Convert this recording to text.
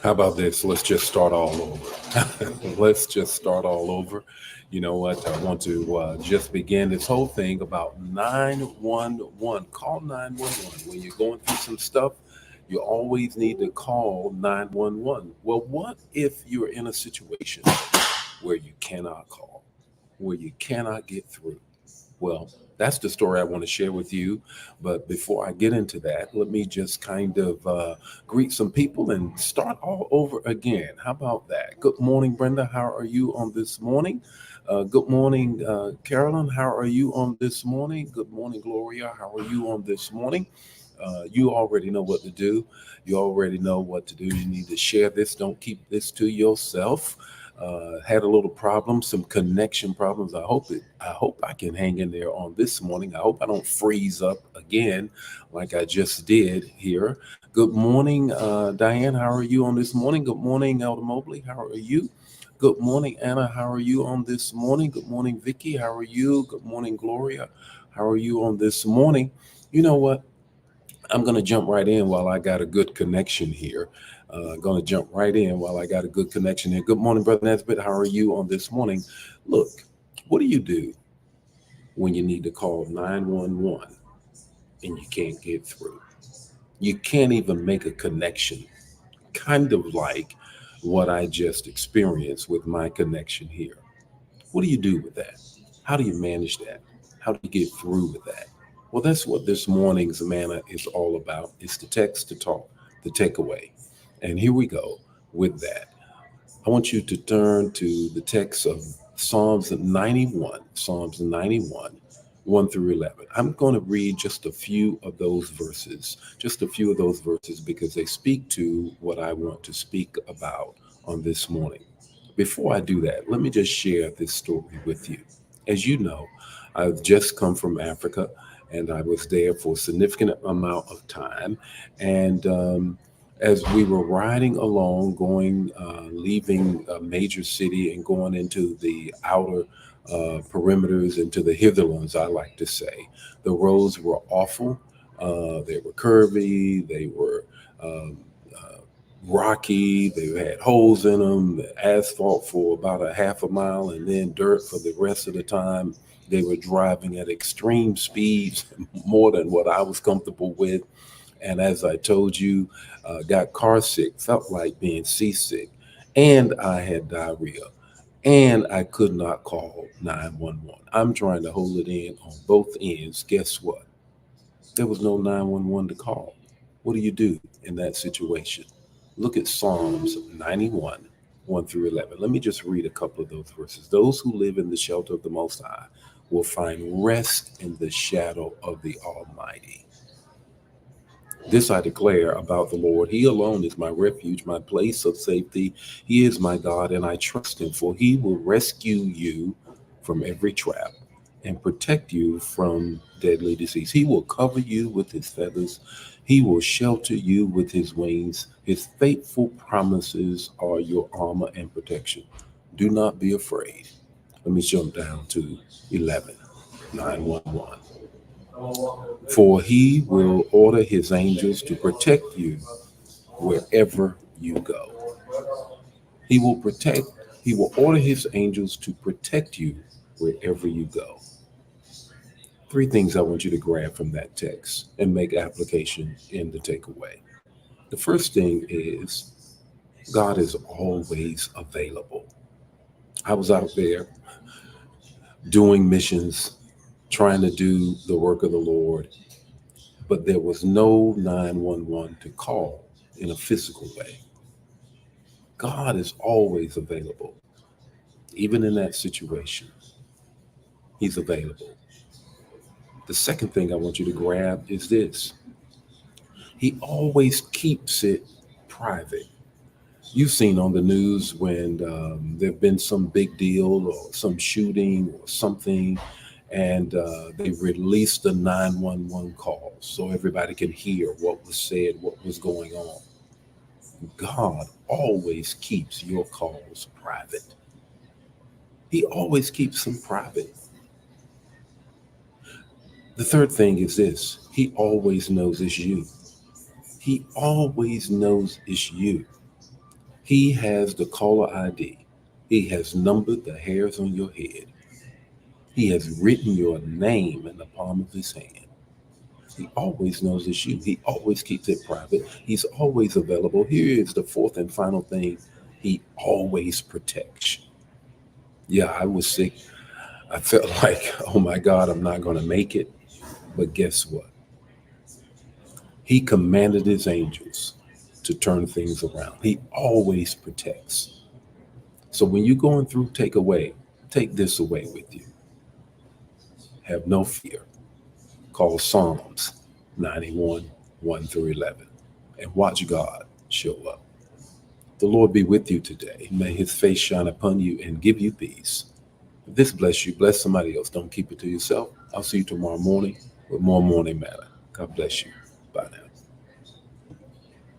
How about this? Let's just start all over. Let's just start all over. You know what? I want to just begin this whole thing about 911. Call 911. When you're going through some stuff, you always need to call 911. Well, what if you're in a situation where you cannot call, where you cannot get through? Well, that's the story I want to share with you. But before I get into that, let me just kind of greet some people and start all over again. How about that? Good morning, Brenda. How are you on this morning? Good morning, Carolyn. How are you on this morning? Good morning, Gloria. How are you on this morning? You already know what to do. You already know what to do. You need to share this. Don't keep this to yourself. Had a little problem, some connection problems. I hope I can hang in there on this morning. I hope I don't freeze up again, like I just did here. Good morning, Diane. How are you on this morning? Good morning, Elder Mobley. How are you? Good morning, Anna. How are you on this morning? Good morning, Vicky. How are you? Good morning, Gloria. How are you on this morning? You know what? I'm going to jump right in while I got a good connection here. Going to jump right in while I got a good connection here. Good morning, Brother Nesbitt. How are you on this morning? Look, what do you do when you need to call 911 and you can't get through? You can't even make a connection, kind of like what I just experienced with my connection here. What do you do with that? How do you manage that? How do you get through with that? Well, that's what this morning's manna is all about. It's the text to talk, the takeaway. And here we go with that. I want you to turn to the text of Psalms 91, Psalms 91, 1 through 11. I'm going to read just a few of those verses, just a few of those verses because they speak to what I want to speak about on this morning. Before I do that, let me just share this story with you. As you know, I've just come from Africa and I was there for a significant amount of time. And as we were riding along, leaving a major city and going into the outer perimeters, into the hitherlands, I like to say, the roads were awful. They were curvy. They were rocky. They had holes in them, asphalt for about a half a mile, and then dirt for the rest of the time. They were driving at extreme speeds, more than what I was comfortable with. And as I told you, got car sick, felt like being seasick, and I had diarrhea, and I could not call 911. I'm trying to hold it in on both ends. Guess what? There was no 911 to call. What do you do in that situation? Look at Psalms 91, 1 through 11. Let me just read a couple of those verses. Those who live in the shelter of the Most High will find rest in the shadow of the Almighty. This I declare about the Lord. He alone is my refuge, my place of safety. He is my God, and I trust him, for he will rescue you from every trap and protect you from deadly disease. He will cover you with his feathers. He will shelter you with his wings. His faithful promises are your armor and protection. Do not be afraid. Let me jump down to 11, 911. For he will order his angels to protect you wherever you go. He will protect, he will order his angels to protect you wherever you go. Three things I want you to grab from that text and make application in the takeaway. The first thing is God is always available. I was out there doing missions, trying to do the work of the Lord, but there was no 911 to call in a physical way. God is always available, even in that situation. He's available. The second thing I want you to grab is this: He always keeps it private. You've seen on the news when there have been some big deal or some shooting or something, and they released the 911 call so everybody can hear what was said, what was going on. God always keeps your calls private. He always keeps them private. The third thing is this: He always knows it's you. He always knows it's you. He has the caller ID. He has numbered the hairs on your head. He has written your name in the palm of his hand. He always knows it's you. He always keeps it private. He's always available. Here is the fourth and final thing. He always protects you. Yeah, I was sick. I felt like, oh my God, I'm not going to make it. But guess what? He commanded his angels to turn things around. He always protects. So when you're going through, take this away with you. Have no fear. Call Psalms 91, 1 through 11, and watch God show up. The Lord be with you today. May his face shine upon you and give you peace. If this bless you, bless somebody else. Don't keep it to yourself. I'll see you tomorrow morning with more Morning Manna. God bless you. Bye now.